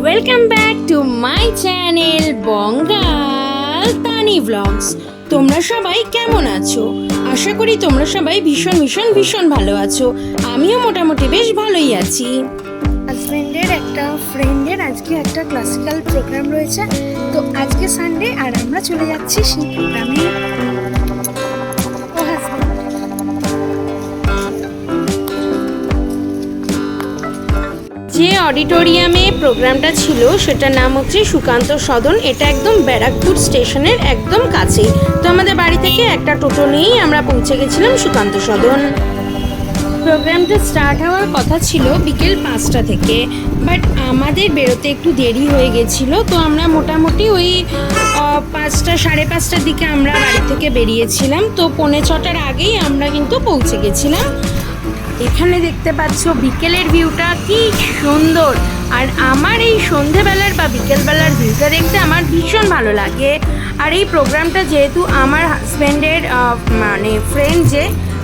Welcome back to my channel Bangal Tani blogs. তোমরা সবাই কেমন আছো? আশা করি তোমরা সবাই ভীষণ ভালো আছো। আমিও মোটামুটি বেশ ভালোই আছি। হাজব্যান্ডের একটা ফ্রেন্ডের আজকে একটা ক্লাসিক্যাল প্রোগ্রাম রয়েছে, তো আজকে সানডে আর আমরা চলে যাচ্ছি সেই প্রোগ্রামে। যে অডিটোরিয়ামে প্রোগ্রামটা ছিল সেটার নাম হচ্ছে সুকান্ত সদন। এটা একদম ব্যারাকপুর স্টেশনের একদম কাছেই। তো আমাদের বাড়ি থেকে একটা টোটো নিয়েই আমরা পৌঁছে গেছিলাম সুকান্ত সদন। প্রোগ্রামটা স্টার্ট হওয়ার কথা ছিল বিকেল 5টা থেকে, বাট আমাদের বেরোতে একটু দেরি হয়ে গেছিলো। তো আমরা মোটামুটি ওই 5টা সাড়ে 5টার দিকে আমরা বাড়ি থেকে বেরিয়েছিলাম। তো 5:45টার আগেই আমরা কিন্তু পৌঁছে গেছিলাম। এখানে দেখতে পাচ্ছ বিকেলের ভিউটা কি সুন্দর। আর আমার এই সন্ধেবেলার বা বিকেলবেলার ভিউটা দেখতে আমার ভীষণ ভালো লাগে। আর এই প্রোগ্রামটা যেহেতু আমার হাজব্যান্ডের মানে ফ্রেন্ড, যে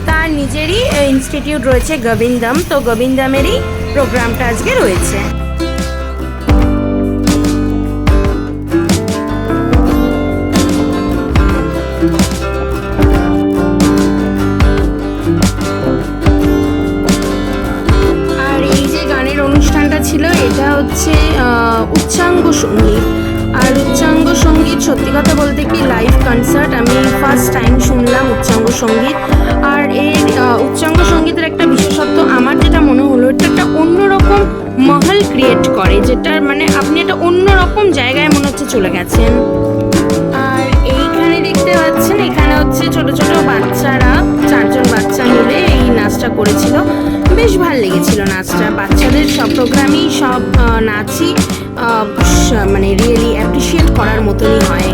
তার নিজেরই ইনস্টিটিউট রয়েছে গোবিন্দম, তো গোবিন্দমেরই প্রোগ্রামটা আজকে রয়েছে। ছিল এটা হচ্ছে উচ্চাঙ্গ সঙ্গীত। আর উচ্চাঙ্গ সঙ্গীত সত্যি কথা বলতে কি লাইভ কনসার্ট আমি ফার্স্ট টাইম শুনলাম উচ্চাঙ্গ সঙ্গীত। আর এর উচ্চাঙ্গ সঙ্গীতের একটা বিশেষত্ব আমার যেটা মনে হলো, এটা একটা অন্যরকম মহল ক্রিয়েট করে, যেটা মানে আপনি একটা অন্যরকম জায়গায় মনে হচ্ছে চলে গেছেন। আর এইখানে দেখতে পাচ্ছেন, এখানে হচ্ছে ছোট ছোট বাচ্চারা 4জন বাচ্চা মিলে এই নাচটা করেছিল। বেশ ভালো লেগেছিল নাচটা। বাচ্চাদের সব প্রোগ্রামই সব নাচই মানে রিয়েলি অ্যাপ্রিসিয়েট করার মতনই হয়।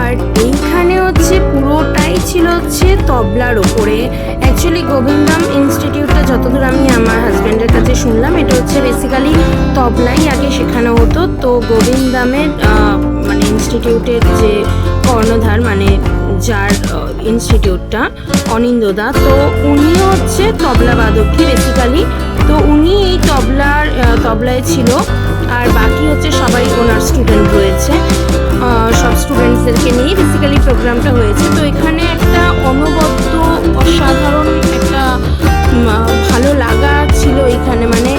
আর এইখানে হচ্ছে পুরোটাই ছিল হচ্ছে তবলার ওপরে। অ্যাকচুয়ালি গোবিন্দম ইনস্টিটিউটটা যতদূর আমি আমার হাজব্যান্ডের কাছে শুনলাম, এটা হচ্ছে বেসিক্যালি তবলাই আগে শেখানো হতো। তো গোবিন্দমের মানে ইনস্টিটিউটের যে কর্ণধার, মানে যার ইনস্টিটিউটটা অনিন্দদা, তো উনিও হচ্ছে তবলাবাদকই বেসিক্যালি। তো উনি এই তবলায় ছিল। আর বাকি হচ্ছে সবাই ওনার স্টুডেন্ট রয়েছে। সব স্টুডেন্টসদেরকে নিয়ে বেসিক্যালি প্রোগ্রামটা হয়েছে। তো এখানে একটা অনবদ্য অসাধারণ একটা ভালো লাগা ছিল এখানে। মানে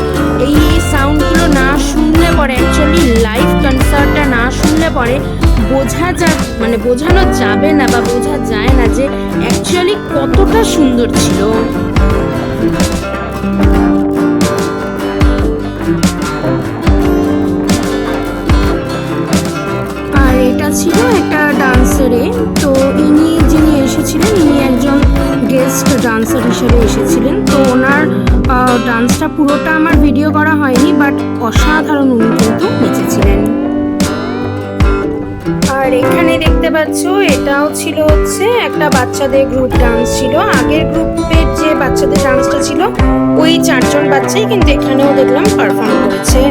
এই সাউন্ডগুলো না শুনলে পরে, অ্যাকচুয়ালি লাইভ কনসার্টটা না শুনলে পরে বোঝানো যাবে না বা বোঝা যায় না যে অ্যাকচুয়ালি কতটা সুন্দর ছিল। আর এটা ছিল একটা ডান্সারে। তো যিনি এসেছিলেন, ইনি একজন গেস্ট ডান্সার হিসেবে এসেছিলেন। তো ওনার ডান্সটা পুরোটা আমার ভিডিও করা হয়নি, বাট অসাধারণ উনি কিন্তু নেচেছিলেন। আর এখানে দেখতে পাচ্ছ, এটাও ছিল হচ্ছে একটা বাচ্চাদের গ্রুপ ডান্স ছিল। আগের গ্রুপের যে বাচ্চাদের ডান্সটা ছিল ওই 4জন বাচ্চাই কিন্তু এখানেও দেখলাম পারফর্ম করেছে।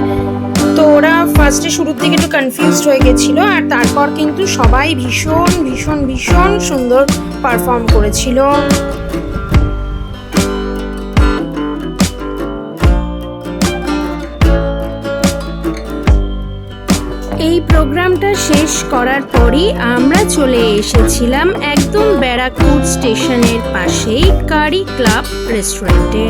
তো ওরা ফার্স্টে শুরুর দিকে একটু কনফিউজড হয়ে গেছিল, আর তারপর কিন্তু সবাই ভীষণ সুন্দর পারফর্ম করেছিল। এই প্রোগ্রামটা শেষ করার পরই আমরা চলে এসেছিলাম একদম ব্যারাকপুর স্টেশনের পাশেই কারি ক্লাব রেস্টুরেন্টে।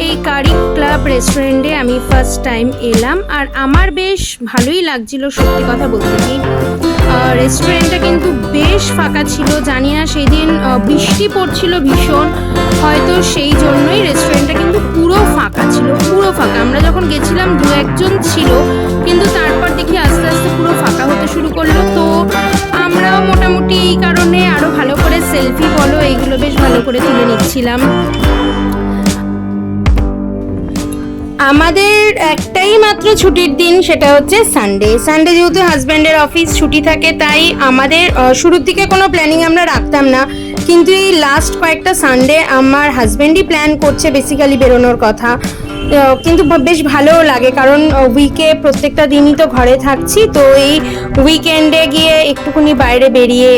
এই কারি ক্লাব রেস্টুরেন্টে আমি ফার্স্ট টাইম এলাম, আর আমার বেশ ভালোই লাগছিল সত্যি কথা বলতে কি। রেস্টুরেন্টটা কিন্তু বেশ ফাঁকা ছিল। জানি না সেদিন বৃষ্টি পড়ছিল ভীষণ, হয়তো সেই জন্যই রেস্টুরেন্টটা কিন্তু পুরো ফাঁকা ছিল, পুরো ফাঁকা। আমরা যখন গেছিলাম 2-1জন ছিল, কিন্তু তারপর দেখি আস্তে আস্তে পুরো ফাঁকা হতে শুরু করলো। তো আমরাও মোটামুটি এই কারণে আরও ভালো করে সেলফি বলো এইগুলো বেশ ভালো করে তুলে নিচ্ছিলাম। আমাদের একটাই মাত্র ছুটির দিন, সেটা হচ্ছে সানডে। যেহেতু হাজব্যান্ডের অফিস ছুটি থাকে, তাই আমাদের শুরুর দিকে কোনো প্ল্যানিং আমরা রাখতাম না। কিন্তু এই লাস্ট কয়েকটা সানডে আমার হাজব্যান্ডই প্ল্যান করছে বেসিক্যালি বেরোনোর কথা। কিন্তু বেশ ভালোও লাগে, কারণ উইকে প্রত্যেকটা দিনই তো ঘরে থাকছি, তো এই উইকেন্ডে গিয়ে একটুখানি বাইরে বেরিয়ে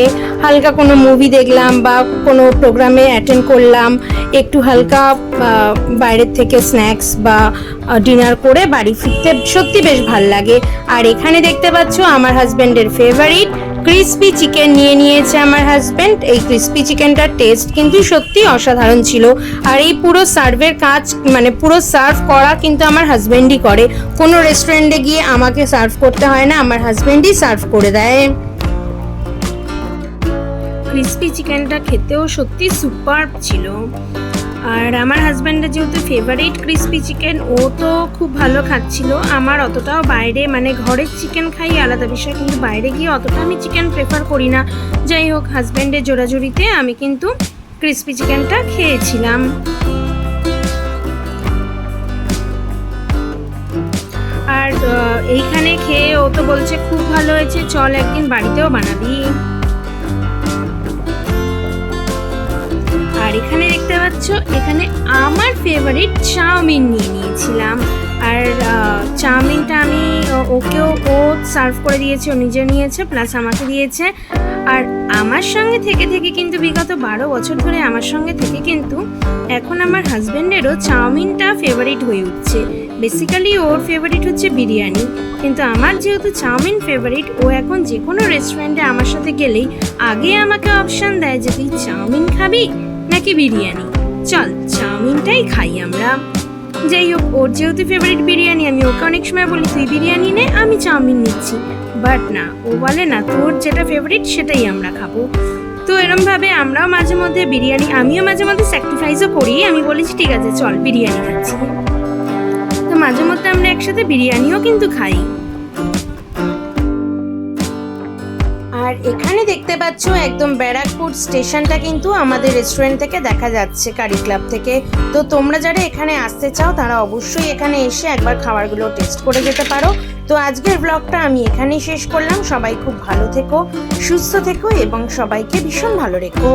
হালকা কোনো মুভি দেখলাম বা কোনো প্রোগ্রামে অ্যাটেন্ড করলাম, একটু হালকা বাইরের থেকে স্ন্যাক্স বা ডিনার করে বাড়ি ফিরতে সত্যি বেশ ভাল লাগে। আর এখানে দেখতে পাচ্ছ আমার হাজব্যান্ডের ফেভারিট ক্রিসপি চিকেন নিয়ে নিয়েছে আমার হাজব্যান্ড। এই ক্রিসপি চিকেনটার টেস্ট কিন্তু সত্যি অসাধারণ ছিল। আর এই পুরো সার্ভের কাজ, মানে পুরো সার্ভ করা কিন্তু আমার হাজব্যান্ডই করে, কোনো রেস্টুরেন্টে গিয়ে আমাকে সার্ভ করতে হয় না, আমার হাজব্যান্ডই সার্ভ করে দেয়। ক্রিসপি চিকেনটা খেতেও সত্যি সুপার ছিল। আর আমার হাজব্যান্ডের যেহেতু ফেভারিট ক্রিসপি চিকেন, ও তো খুব ভালো খাচ্ছিল। আমার অতটাও বাইরে, মানে ঘরের চিকেন খাই আলাদা বিষয়, কিন্তু বাইরে গিয়ে অতটা আমি চিকেন প্রেফার করি না। যাই হোক, হাজব্যান্ডের জোরাজুরিতে আমি কিন্তু ক্রিসপি চিকেনটা খেয়েছিলাম। আর এইখানে খেয়ে ও তো বলছে খুব ভালো হয়েছে, চল একদিন বাড়িতেও বানাবি। আর এখানে দেখতে পাচ্ছ, এখানে আমার ফেভারিট চাউমিন নিয়ে নিয়েছিলাম। আর চাউমিনটা আমি ওকেও সার্ভ করে দিয়েছে, ও নিজে নিয়েছে প্লাস আমাকে দিয়েছে। আর আমার সঙ্গে থেকে থেকে কিন্তু বিগত 12 বছর ধরে আমার সঙ্গে থেকে কিন্তু এখন আমার হাজব্যান্ডেরও চাউমিনটা ফেভারিট হয়ে উঠছে। বেসিক্যালি ওর ফেভারিট হচ্ছে বিরিয়ানি, কিন্তু আমার যেহেতু চাউমিন ফেভারিট, ও এখন যে কোনো রেস্টুরেন্টে আমার সাথে গেলেই আগে আমাকে অপশান দেয় যে তুই চাউমিন খাবি নাকি বিরিয়ানি, চল চাউমিনটাই খাই আমরা। যাই হোক, ওর যেহেতু ফেভারিট বিরিয়ানি, আমি ওকে অনেক সময় বলি তুই বিরিয়ানি নে, আমি চাউমিন নিচ্ছি, বাট না, ও বলে না, তোর যেটা ফেভারিট সেটাই আমরা খাবো। তো এরমভাবে আমরাও মাঝে মধ্যে বিরিয়ানি, আমিও মাঝে মধ্যে স্যাক্রিফাইসও করি, আমি বলেছি ঠিক আছে চল বিরিয়ানি খাচ্ছি। তো মাঝে মধ্যে আমরা একসাথে বিরিয়ানিও কিন্তু খাই। আর এখানে দেখতে পাচ্ছ একদম ব্যারাকপুর স্টেশনটা কিন্তু আমাদের রেস্টুরেন্ট থেকে দেখা যাচ্ছে, কারি ক্লাব থেকে। তো তোমরা যারা এখানে আসতে চাও তারা অবশ্যই এখানে এসে একবার খাবারগুলো টেস্ট করে যেতে পারো। তো আজকের ব্লগটা আমি এখানেই শেষ করলাম। সবাই খুব ভালো থেকো, সুস্থ থেকো এবং সবাইকে ভীষণ ভালো রেখো।